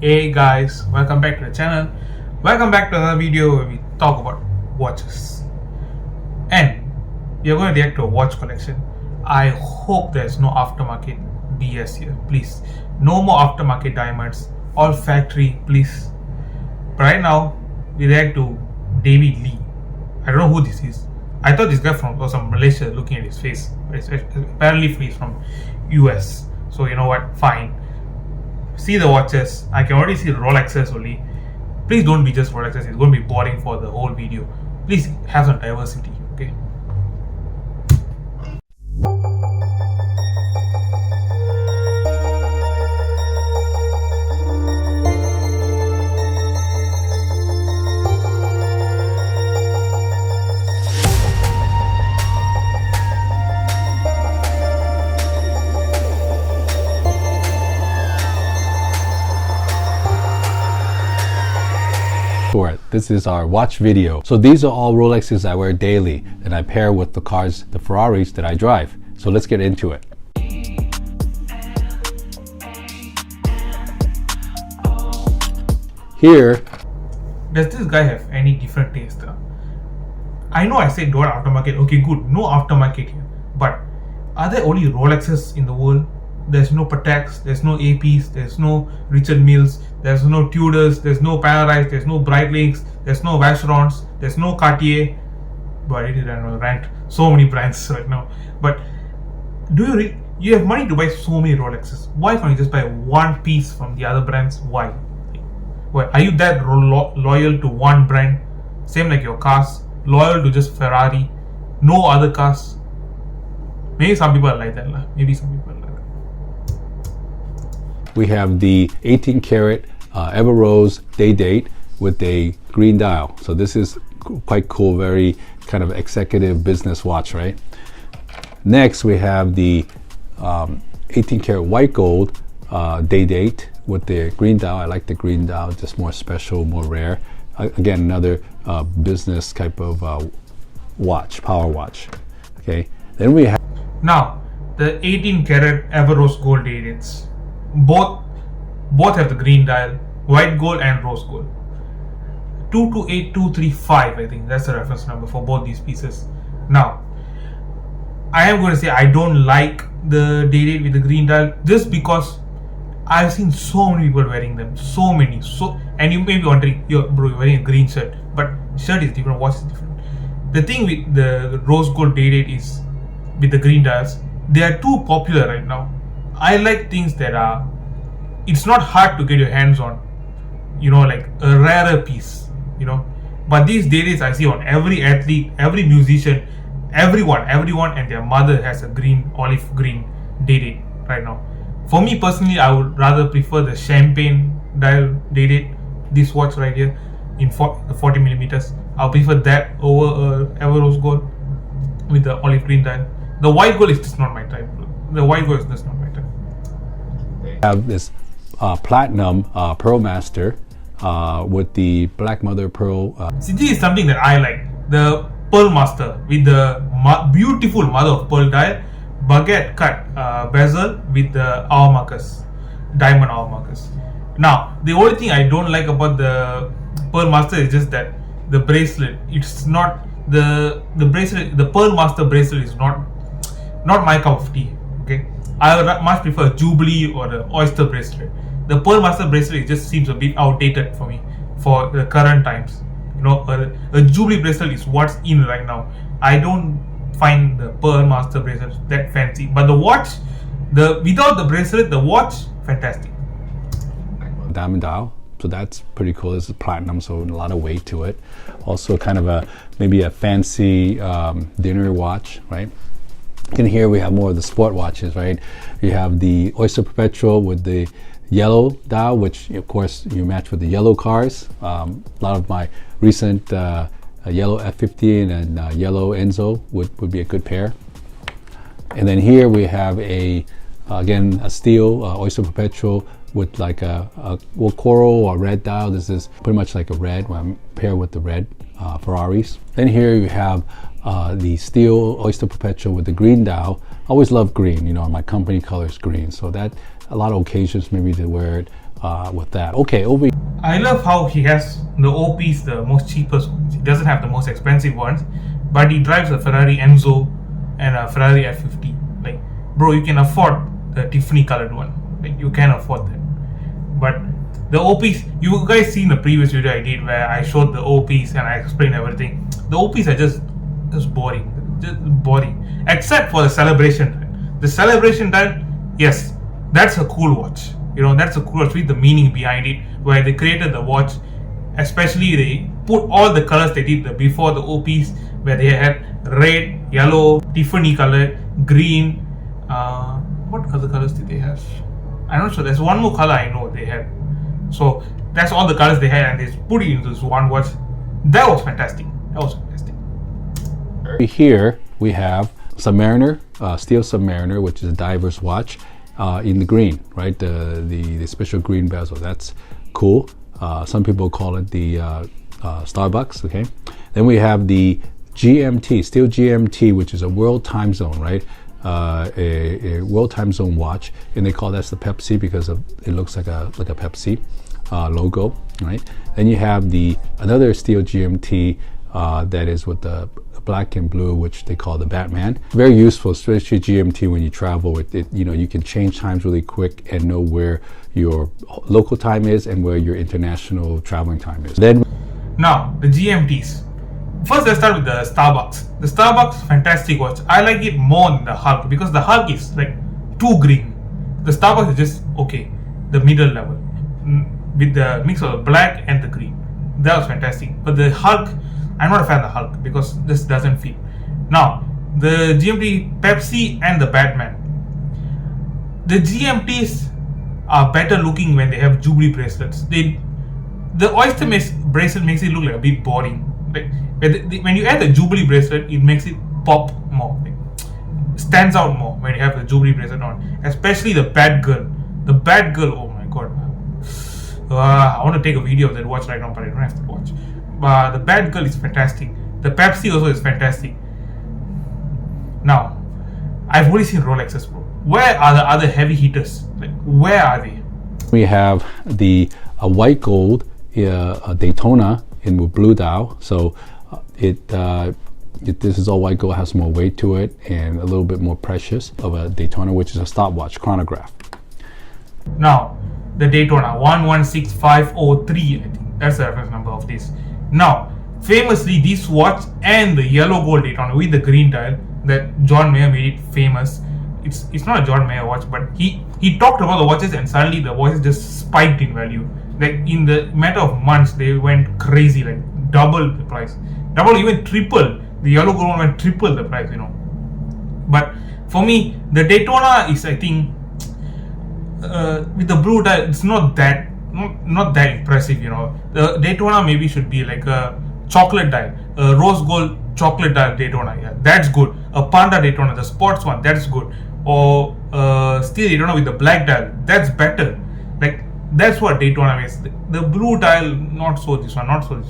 Hey guys, welcome back to the channel. Welcome back to another video where we talk about watches. And we are going to react to a watch collection. I hope there's no aftermarket BS here, please. No more aftermarket diamonds, all factory, please. But right now, we react to David Lee. I don't know who this is. I thought this guy was from Malaysia, looking at his face. But apparently he's from US. So you know what, fine. See the watches. I can already see the Rolexes only. Please don't be just Rolexes. It's going to be boring for the whole video. Please have some diversity, okay? This is our watch video. So these are all Rolexes I wear daily and I pair with the cars, the Ferraris that I drive. So let's get into it. Here, does this guy have any different taste? I know I said don't aftermarket. Okay, good. No aftermarket here. But are there only Rolexes in the world? There's no Pateks, there's no APs, there's no Richard Milles, there's no Tudors, there's no Panerais, there's no Breitlinks, there's no Vacherons, there's no Cartier. But I didn't rant so many brands right now. But do you have money to buy so many Rolexes? Why can't you just buy one piece from the other brands? Why? Are you that loyal to one brand? Same like your cars, loyal to just Ferrari, no other cars? Maybe some people are like that. Maybe some people are like that. we have the 18 karat Ever Rose day date with a green dial. So this is quite cool, very kind of executive business watch, right? Next, we have the 18 karat white gold day date with the green dial. I like the green dial, just more special, more rare. Again, another business type of watch, power watch. Okay, then we have now the 18 karat Ever Rose gold day dates. Both have the green dial, white gold and rose gold. 228235, I think that's the reference number for both these pieces. Now, I am going to say I don't like the day date with the green dial just because I've seen so many people wearing them, so many. And you may be wondering, you're wearing a green shirt, but shirt is different, watch is different. The thing with the rose gold day date is with the green dials, they are too popular right now. I like things that are, it's not hard to get your hands on, like a rarer piece, But these days I see on every athlete, every musician, everyone and their mother has a olive green day date right now. For me personally, I would rather prefer the champagne dial day date, this watch right here in 40 millimeters. I'll prefer that over Ever Rose gold with the olive green dial. The white gold is just not my type. The white gold is just not my type. have this platinum Pearl Master with the black mother pearl. See, this is something that I like. The Pearl Master with the beautiful mother of pearl dial, baguette cut bezel with the hour markers, diamond hour markers. Now, the only thing I don't like about the Pearl Master is just that the bracelet. It's not the bracelet. The Pearl Master bracelet is not my cup of tea. Okay, I would much prefer a Jubilee or the Oyster bracelet. The Pearl Master bracelet just seems a bit outdated for me for the current times. A Jubilee bracelet is what's in right now. I don't find the Pearl Master bracelet that fancy. But the watch, without the bracelet, the watch, fantastic. Diamond dial, so that's pretty cool. This is platinum, so a lot of weight to it. Also kind of maybe a fancy dinner watch, right? In here we have more of the sport watches, right? You have the Oyster Perpetual with the yellow dial, which of course you match with the yellow cars. A lot of my recent yellow F15 and yellow Enzo would be a good pair. And then here we have again a steel Oyster Perpetual with like a coral or red dial. This is pretty much like a red, paired with the red Ferraris. Then here you have the steel Oyster Perpetual with the green dial. I always love green, my company color is green, so that a lot of occasions maybe to wear it with that. Okay, over. I love how he has the OPs, the most cheapest ones. He doesn't have the most expensive ones, but he drives a Ferrari Enzo and a Ferrari F50. Like, bro, you can afford the Tiffany colored one. Like, you can afford that. But the OPs, you guys seen the previous video I did where I showed the OPs and I explained everything. The OPs are just boring. Just boring. Except for the celebration dial. The celebration dial, yes, that's a cool watch. You know, that's a cool watch with the meaning behind it, where they created the watch. Especially they put all the colors they did before the OPs, where they had red, yellow, Tiffany color, green. What other colors did they have? I'm not sure. There's one more color I know they had. So that's all the colors they had, and they put it into this one watch. That was fantastic. That was fantastic. Here we have Submariner, Steel Submariner, which is a diver's watch in the green, right? The special green bezel. That's cool. Some people call it the Starbucks. Okay. Then we have the GMT, Steel GMT, which is a world time zone, right? A world time zone watch, and they call that the Pepsi because it looks like a Pepsi logo, right? Then you have another Steel GMT that is with the black and blue, which they call the Batman. Very useful, especially GMT when you travel with it. You know, you can change times really quick and know where your local time is and where your international traveling time is. Then now the GMTs. First, let's start with the Starbucks. The Starbucks, fantastic watch. I like it more than the Hulk because the Hulk is like too green. The Starbucks is just okay, the middle level with the mix of the black and the green. That was fantastic. But the Hulk, I'm not a fan of the Hulk because this doesn't fit. Now, the GMT, Pepsi, and the Batman. The GMTs are better looking when they have Jubilee bracelets. The Oyster bracelet makes it look like a bit boring. Like, when you add the Jubilee bracelet, it makes it pop more. Like, stands out more when you have the Jubilee bracelet on. Especially the Batgirl. The Batgirl, oh my god. I want to take a video of that watch right now, but I don't have to watch. The Batgirl is fantastic. The Pepsi also is fantastic. Now, I've only seen Rolexes, bro. Where are the other heavy hitters? Like, where are they? we have the white gold Daytona in with blue dial. So this is all white gold, has more weight to it and a little bit more precious of a Daytona, which is a stopwatch chronograph. Now, the Daytona 116503, I think that's the reference number of this. Now, famously, this watch and the yellow gold Daytona with the green dial that John Mayer made it famous. It's not a John Mayer watch, but he talked about the watches and suddenly the watches just spiked in value. Like in the matter of months, they went crazy, like double the price, double, even triple. The yellow gold one went triple the price, you know. But for me, the Daytona is, I think, with the blue dial, it's not that impressive, you know. The Daytona maybe should be like a chocolate dial, a rose gold chocolate dial Daytona. Yeah, that's good. A Panda Daytona, the sports one, that's good. Or steel Daytona with the black dial, that's better. Like that's what Daytona means. The blue dial, not so this one, not so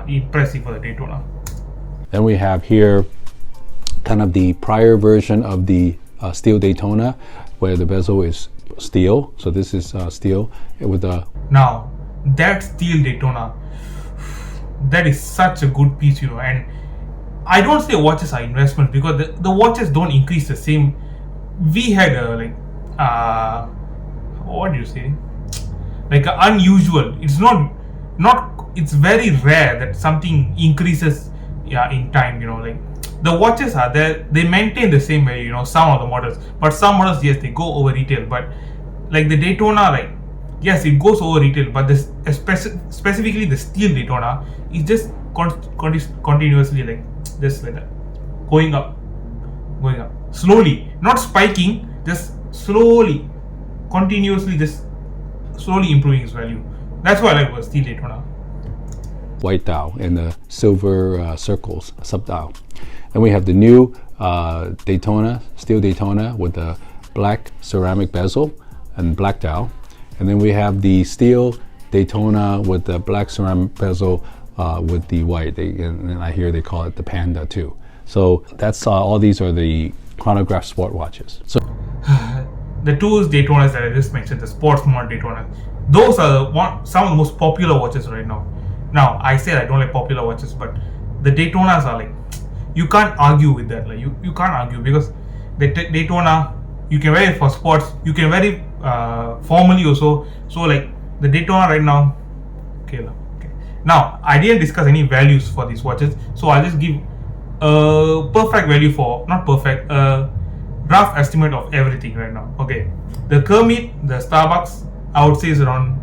impressive for the Daytona. Then we have here kind of the prior version of the steel Daytona, where the bezel is steel. So this is steel with the. Now that steel Daytona, that is such a good piece, you know. And I don't say watches are investment because the watches don't increase the same. We had a what do you say? Like unusual. It's not. It's very rare that something increases, in time. You know, like the watches are there. They maintain the same value. You know, some of the models, but some models, yes, they go over retail. But like the Daytona, like yes, it goes over retail. But this specifically the steel Daytona is just continuously like just like that, going up slowly, not spiking, just slowly, continuously, just slowly improving its value. That's why I like steel Daytona. White dial and the silver circles, sub dial. And we have the new Daytona, steel Daytona with the black ceramic bezel and black dial. And then we have the steel Daytona with the black ceramic bezel with the white. And I hear they call it the Panda too. So that's all these are the chronograph sport watches. So the two Daytonas that I just mentioned, the sports mod Daytona, those are some of the most popular watches right now. Now I said I don't like popular watches, but the Daytonas are like, you can't argue with that. Like you can't argue, because the Daytona, you can wear it for sports, you can wear it formally also. So like the Daytona right now, okay. Now I didn't discuss any values for these watches, so I'll just give a perfect value for, not perfect, rough estimate of everything right now. Okay, the Kermit, the Starbucks, I would say is around,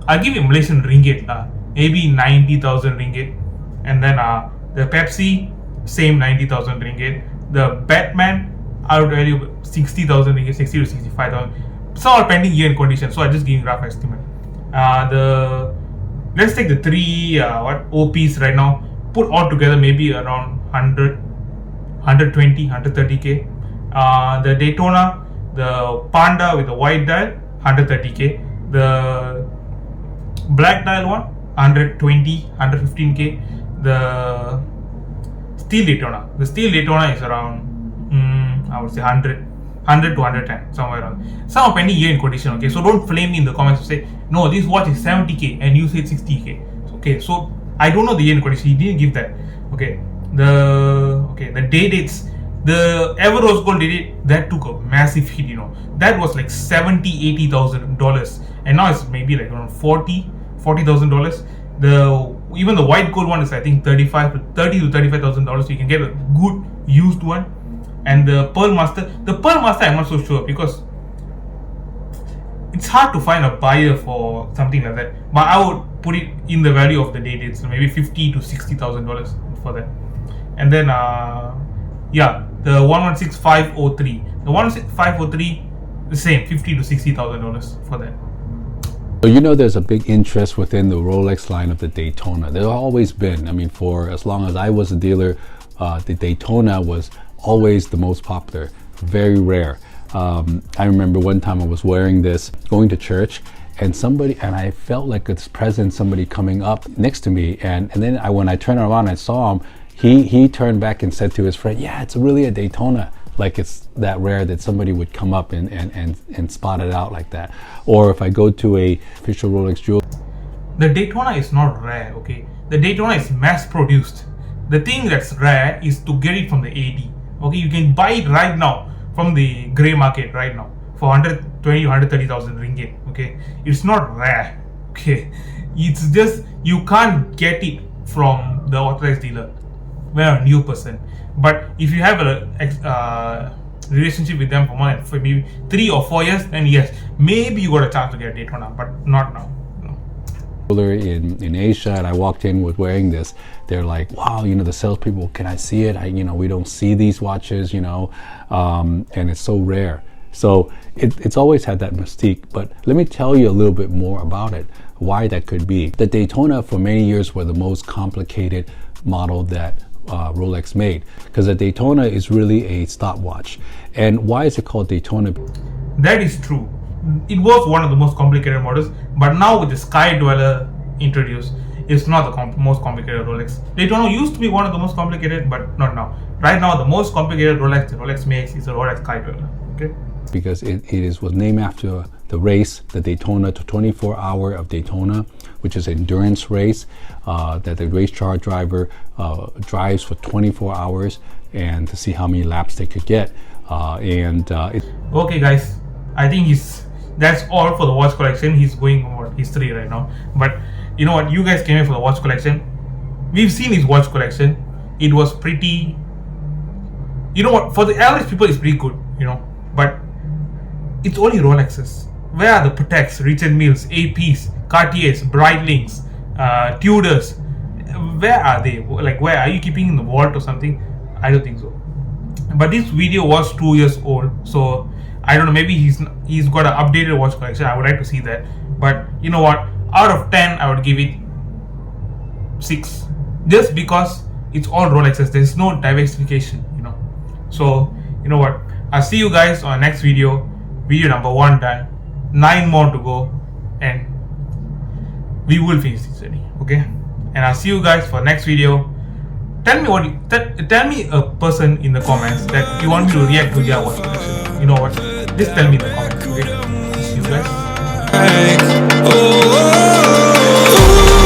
I'll give you Malaysian ringgit, maybe 90,000 ringgit. And then the Pepsi, same 90,000 ringgit. The Batman, I would value 60,000 ringgit, 60 to 65,000. It's all pending year and condition, so I just giving rough estimate. Let's take the three OPs right now, put all together maybe around 100, 120, 130k. The Daytona, the Panda with the white dial, 130k. The black dial one, 120, 115k. The steel Daytona, is around I would say 100 to 110, somewhere around. Some are pending year in condition. Okay, so don't flame me in the comments to say no, this watch is 70k and you said 60k. Okay, so I don't know the year in condition, he didn't give that. Okay, the day dates, the ever rose gold day date, that took a massive hit, that was like $70,000-$80,000, and now it's maybe like around $40,000. Even the white gold one is, I think, $30,000 to $35,000. You can get a good used one. And the Pearl Master, I'm not so sure, because it's hard to find a buyer for something like that. But I would put it in the value of the day dates, so maybe $50,000 to $60,000 for that. And then the 116503, the 116503, the same, $50,000 to $60,000 for that. So there's a big interest within the Rolex line of the Daytona. There always been. I mean, for as long as I was a dealer, the Daytona was always the most popular. Very rare. I remember one time I was wearing this, going to church, and I felt like it's present, somebody coming up next to me, and then when I turned around, I saw him. He turned back and said to his friend, "Yeah, it's really a Daytona." Like it's that rare that somebody would come up and spot it out like that. Or if I go to a official Rolex jewel, the Daytona is not rare. Okay, the Daytona is mass produced. The thing that's rare is to get it from the AD. Okay, you can buy it right now from the grey market right now for 120 to 130,000 ringgit. Okay, it's not rare. Okay, it's just you can't get it from the authorized dealer. We're a new person. But if you have a relationship with them for maybe 3 or 4 years, then yes, maybe you got a chance to get a Daytona, but not now. No. In Asia, and I walked in with wearing this. They're like, wow, the salespeople, can I see it? We don't see these watches, and it's so rare. So it's always had that mystique. But let me tell you a little bit more about it, why that could be. The Daytona for many years were the most complicated model that Rolex made, because the Daytona is really a stopwatch. And why is it called Daytona? That is true. It was one of the most complicated models, but now with the Sky Dweller introduced, it's not the most complicated Rolex. Daytona used to be one of the most complicated, but not now. Right now, the most complicated Rolex makes is the Rolex Sky Dweller. Okay. Because it was named after the race, the Daytona, the 24-hour of Daytona, which is an endurance race that the race car driver drives for 24 hours and to see how many laps they could get. Okay, guys, I think that's all for the watch collection. He's going over history right now. But you know what? You guys came here for the watch collection. We've seen his watch collection. It was pretty. You know what? For the average people, it's pretty good. But it's only Rolexes. Where are the Pateks, Richard Milles, APs, Cartiers, Breitlinks, Tudors? Where are they? Like, where are you keeping in the vault or something? I don't think so. But this video was 2 years old, so I don't know. Maybe he's got an updated watch collection. I would like to see that. But you know what? Out of 10, I would give it 6, just because it's all Rolexes. There's no diversification. So you know what? I'll see you guys on next video. Video number 1 done. 9 more to go, and we will finish this journey. Okay, and I'll see you guys for next video. Tell me a person in the comments that you want me to react to their watch collection. You know what? Just tell me in the comments. Okay, see you guys. Oh,